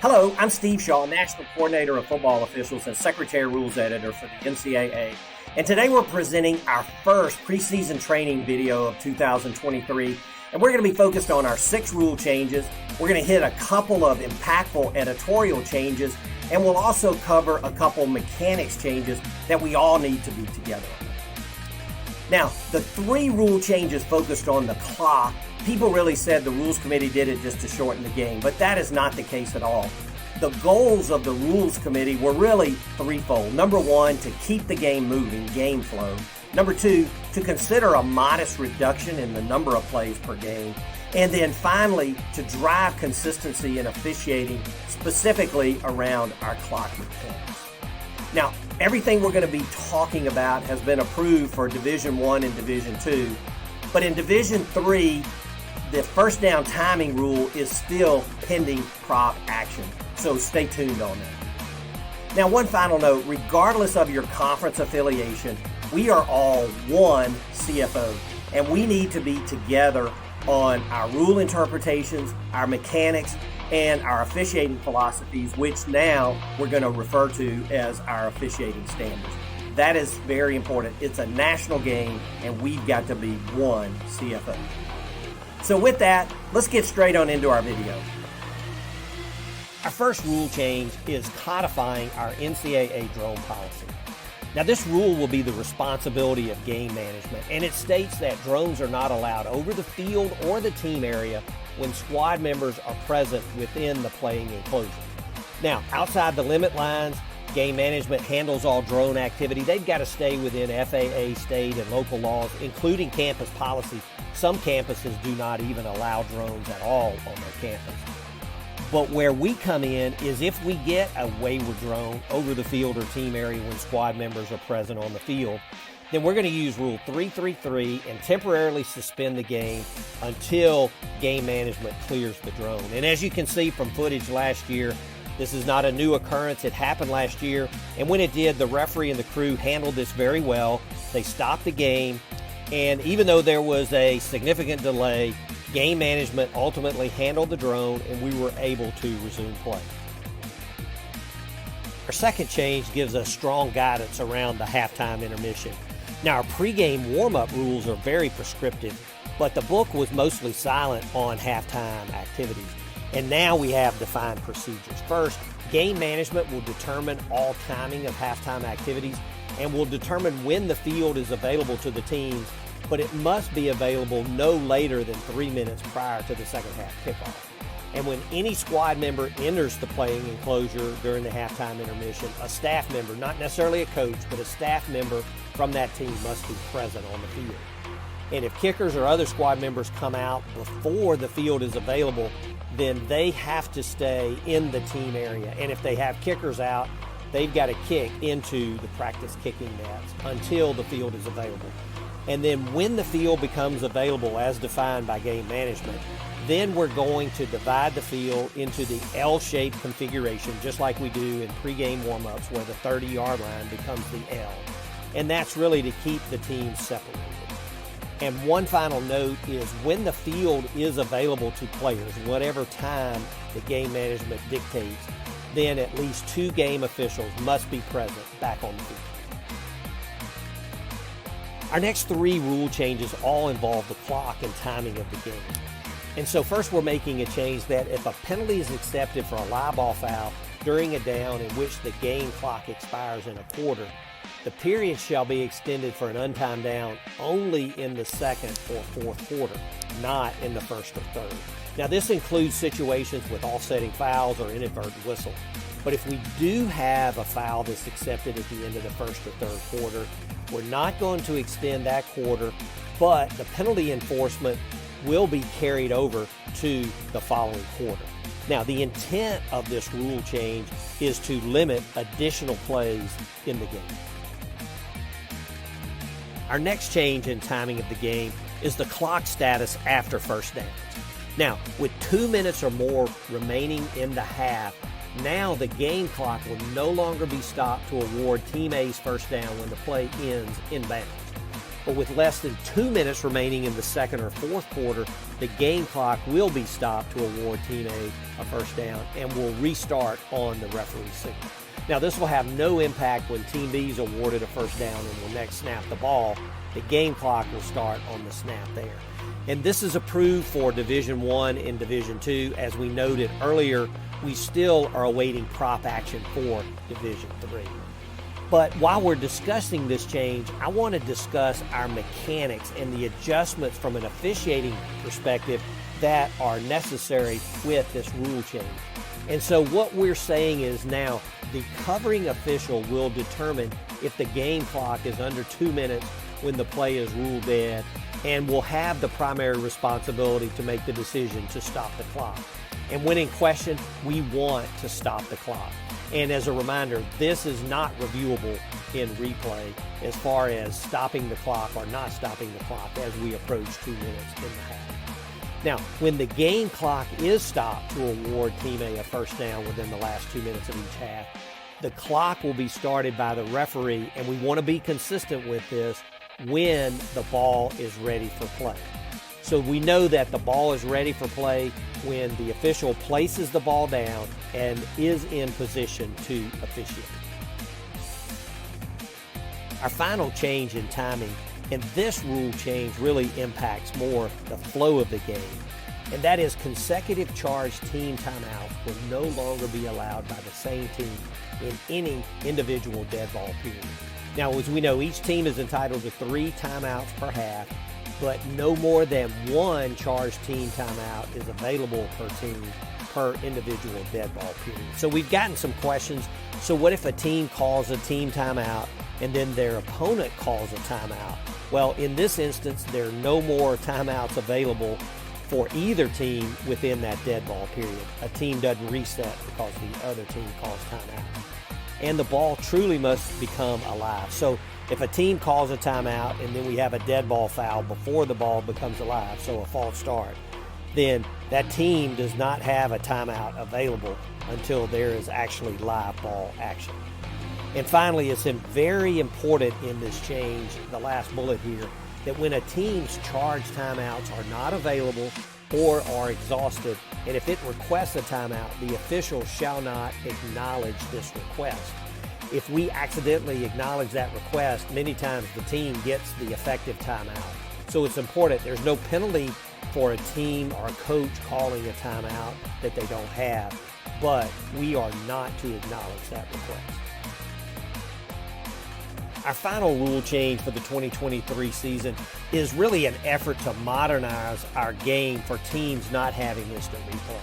Hello, I'm Steve Shaw, National Coordinator of Football Officials and Secretary Rules Editor for the NCAA. And today we're presenting our first preseason training video of 2023. And we're going to be focused on our 6 rule changes. We're going to hit a couple of impactful editorial changes. And we'll also cover a couple mechanics changes that we all need to be together on. Now, the 3 rule changes focused on the clock. People really said the Rules Committee did it just to shorten the game, but that is not the case at all. The goals of the Rules Committee were really threefold. Number 1, to keep the game moving, game flow. Number 2, to consider a modest reduction in the number of plays per game. And then finally, to drive consistency in officiating, specifically around our clock mechanics. Now, everything we're going to be talking about has been approved for Division I and Division II, but in Division III, the first down timing rule is still pending prop action, so stay tuned on that. Now, one final note, regardless of your conference affiliation, we are all one CFO, and we need to be together on our rule interpretations, our mechanics, and our officiating philosophies, which now we're going to refer to as our officiating standards. That is very important. It's a national game, and we've got to be one CFO. So with that, let's get straight on into our video. Our first rule change is codifying our NCAA drone policy. Now, this rule will be the responsibility of game management, and it states that drones are not allowed over the field or the team area when squad members are present within the playing enclosure. Now, outside the limit lines, game management handles all drone activity. They've got to stay within FAA, state, and local laws, including campus policy. Some campuses do not even allow drones at all on their campus. But where we come in is if we get a wayward drone over the field or team area when squad members are present on the field, then we're going to use Rule 333 and temporarily suspend the game until game management clears the drone. And as you can see from footage last year, this is not a new occurrence. It happened last year, and when it did, the referee and the crew handled this very well. They stopped the game, and even though there was a significant delay, game management ultimately handled the drone, and we were able to resume play. Our second change gives us strong guidance around the halftime intermission. Now, our pregame warm-up rules are very prescriptive, but the book was mostly silent on halftime activities. And now we have defined procedures. First, game management will determine all timing of halftime activities and will determine when the field is available to the teams, but it must be available no later than 3 minutes prior to the second half kickoff. And when any squad member enters the playing enclosure during the halftime intermission, a staff member, not necessarily a coach, but a staff member from that team must be present on the field. And if kickers or other squad members come out before the field is available, then they have to stay in the team area. And if they have kickers out, they've got to kick into the practice kicking nets until the field is available. And then when the field becomes available as defined by game management, then we're going to divide the field into the L-shaped configuration, just like we do in pregame warm-ups where the 30-yard line becomes the L. And that's really to keep the teams separated. And one final note is when the field is available to players, whatever time the game management dictates, then at least 2 game officials must be present back on the field. Our next 3 rule changes all involve the clock and timing of the game. And so first we're making a change that if a penalty is accepted for a live ball foul during a down in which the game clock expires in a quarter, the period shall be extended for an untimed down only in the second or fourth quarter, not in the first or third. Now, this includes situations with offsetting fouls or inadvertent whistle. But if we do have a foul that's accepted at the end of the first or third quarter, we're not going to extend that quarter, but the penalty enforcement will be carried over to the following quarter. Now, the intent of this rule change is to limit additional plays in the game. Our next change in timing of the game is the clock status after first downs. Now, with 2 minutes or more remaining in the half, now the game clock will no longer be stopped to award Team A's first down when the play ends in bounds. But with less than 2 minutes remaining in the second or fourth quarter, the game clock will be stopped to award Team A first down and will restart on the referee's signal. Now, this will have no impact when Team B is awarded a first down and will next snap the ball. The game clock will start on the snap there. And this is approved for Division I and Division II. As we noted earlier, we still are awaiting prop action for Division III. But while we're discussing this change, I want to discuss our mechanics and the adjustments from an officiating perspective that are necessary with this rule change. And so what we're saying is now the covering official will determine if the game clock is under 2 minutes when the play is ruled dead, and will have the primary responsibility to make the decision to stop the clock. And when in question, we want to stop the clock. And as a reminder, this is not reviewable in replay as far as stopping the clock or not stopping the clock as we approach 2 minutes in the half. Now, when the game clock is stopped to award Team A first down within the last 2 minutes of each half, the clock will be started by the referee, and we want to be consistent with this when the ball is ready for play. So we know that the ball is ready for play when the official places the ball down and is in position to officiate. Our final change in timing, and this rule change really impacts more the flow of the game, and that is consecutive charge team timeouts will no longer be allowed by the same team in any individual dead ball period. Now, as we know, each team is entitled to 3 timeouts per half, but no more than 1 charged team timeout is available per team per individual dead ball period. So we've gotten some questions. So what if a team calls a team timeout and then their opponent calls a timeout? Well, in this instance, there are no more timeouts available for either team within that dead ball period. A team doesn't reset because the other team calls timeout. And the ball truly must become alive. So if a team calls a timeout and then we have a dead ball foul before the ball becomes alive, so a false start, then that team does not have a timeout available until there is actually live ball action. And finally, it's very important in this change, the last bullet here, that when a team's charge timeouts are not available or are exhausted, and if it requests a timeout, the official shall not acknowledge this request. If we accidentally acknowledge that request, many times the team gets the effective timeout. So it's important. There's no penalty for a team or a coach calling a timeout that they don't have, but we are not to acknowledge that request. Our final rule change for the 2023 season is really an effort to modernize our game for teams not having instant replay.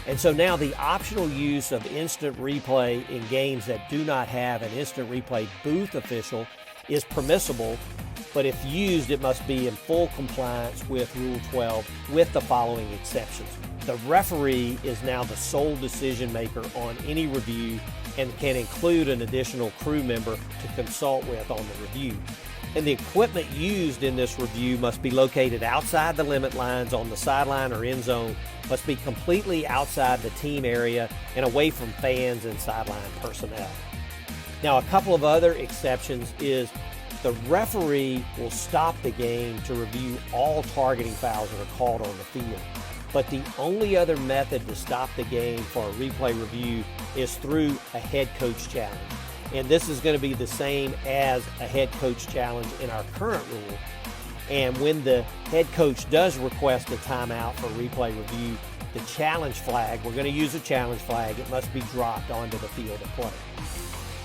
And so now the optional use of instant replay in games that do not have an instant replay booth official is permissible, but if used, it must be in full compliance with Rule 12 with the following exceptions. The referee is now the sole decision maker on any review and can include an additional crew member to consult with on the review. And the equipment used in this review must be located outside the limit lines on the sideline or end zone, must be completely outside the team area and away from fans and sideline personnel. Now, a couple of other exceptions is the referee will stop the game to review all targeting fouls that are called on the field. But the only other method to stop the game for a replay review is through a head coach challenge. And this is going to be the same as a head coach challenge in our current rule. And when the head coach does request a timeout for replay review, the challenge flag, we're going to use a challenge flag, it must be dropped onto the field of play.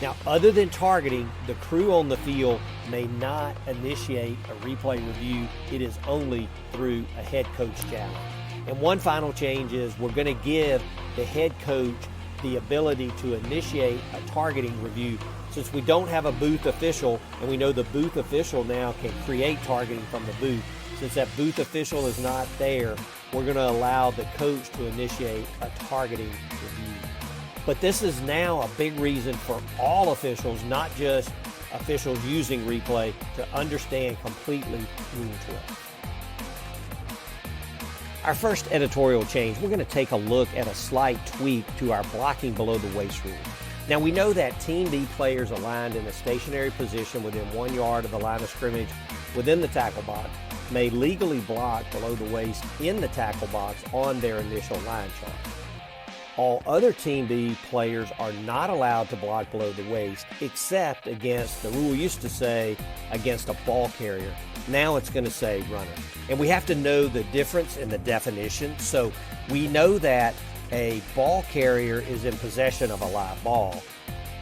Now, other than targeting, the crew on the field may not initiate a replay review. It is only through a head coach challenge. And one final change is we're going to give the head coach the ability to initiate a targeting review. Since we don't have a booth official, and we know the booth official now can create targeting from the booth, since that booth official is not there, we're going to allow the coach to initiate a targeting review. But this is now a big reason for all officials, not just officials using replay, to understand completely Rule 12. Our first editorial change, we're going to take a look at a slight tweak to our blocking below the waist rule. Now, we know that Team B players aligned in a stationary position within 1 yard of the line of scrimmage within the tackle box may legally block below the waist in the tackle box on their initial line chart. All other Team B players are not allowed to block below the waist except against, the rule used to say, against a ball carrier. Now it's going to say runner. And we have to know the difference in the definition. So we know that a ball carrier is in possession of a live ball.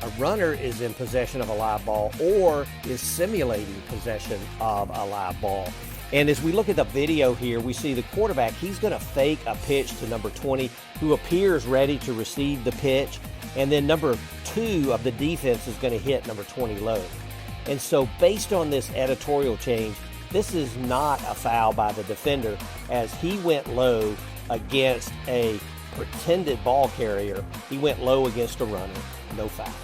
A runner is in possession of a live ball or is simulating possession of a live ball. And as we look at the video here, we see the quarterback, he's going to fake a pitch to number 20, who appears ready to receive the pitch. And then number 2 of the defense is going to hit number 20 low. And so based on this editorial change, this is not a foul by the defender, as he went low against a pretended ball carrier. He went low against a runner, no foul.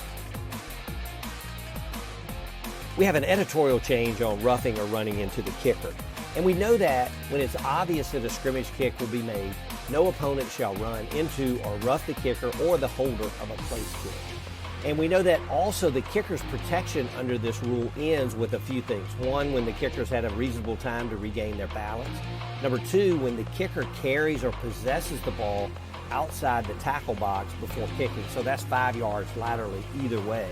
We have an editorial change on roughing or running into the kicker. And we know that when it's obvious that a scrimmage kick will be made, no opponent shall run into or rough the kicker or the holder of a place kick. And we know that also the kicker's protection under this rule ends with a few things. 1, when the kicker's had a reasonable time to regain their balance. Number 2, when the kicker carries or possesses the ball outside the tackle box before kicking. So that's 5 yards laterally either way.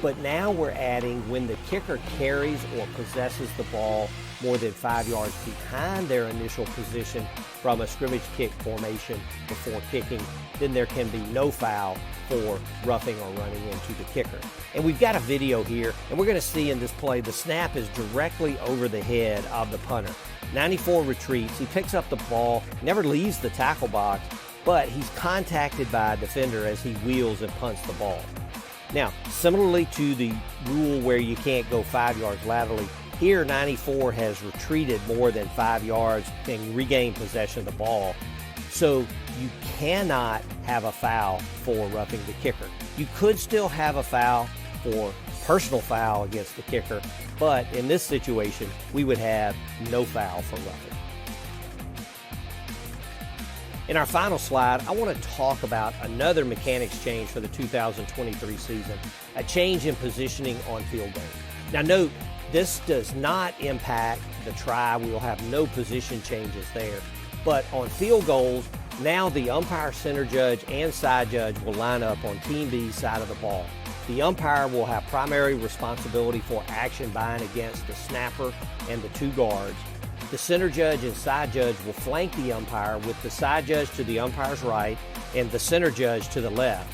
But now we're adding when the kicker carries or possesses the ball more than 5 yards behind their initial position from a scrimmage kick formation before kicking, then there can be no foul for roughing or running into the kicker. And we've got a video here, and we're going to see in this play the snap is directly over the head of the punter. 94 retreats, he picks up the ball, never leaves the tackle box, but he's contacted by a defender as he wheels and punts the ball. Now, similarly to the rule where you can't go 5 yards laterally, here 94 has retreated more than 5 yards and regained possession of the ball. So you cannot have a foul for roughing the kicker. You could still have a foul for personal foul against the kicker, but in this situation, we would have no foul for roughing. In our final slide, I want to talk about another mechanics change for the 2023 season, a change in positioning on field goals. Now note, this does not impact the try. We will have no position changes there. But on field goals, now the umpire, center judge, and side judge will line up on Team B's side of the ball. The umpire will have primary responsibility for action by and against the snapper and the 2 guards. The center judge and side judge will flank the umpire, with the side judge to the umpire's right and the center judge to the left.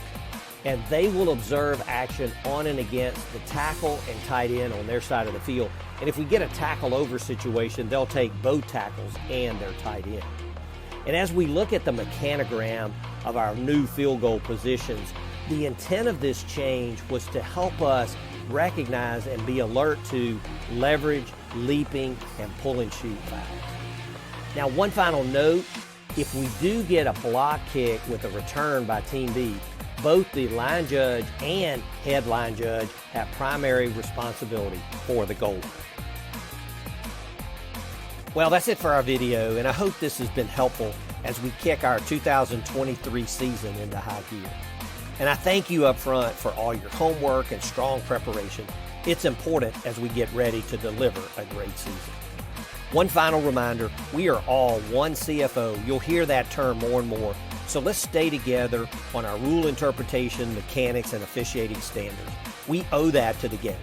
And they will observe action on and against the tackle and tight end on their side of the field. And if we get a tackle over situation, they'll take both tackles and their tight end. And as we look at the mechanogram of our new field goal positions, the intent of this change was to help us recognize and be alert to leverage, leaping, and pull and shoot fouls. Now, one final note, if we do get a block kick with a return by Team B, both the line judge and head line judge have primary responsibility for the goal line. Well, that's it for our video, and I hope this has been helpful as we kick our 2023 season into high gear. And I thank you up front for all your homework and strong preparation. It's important as we get ready to deliver a great season. One final reminder, we are all one CFO. You'll hear that term more and more. So let's stay together on our rule interpretation, mechanics, and officiating standards. We owe that to the game.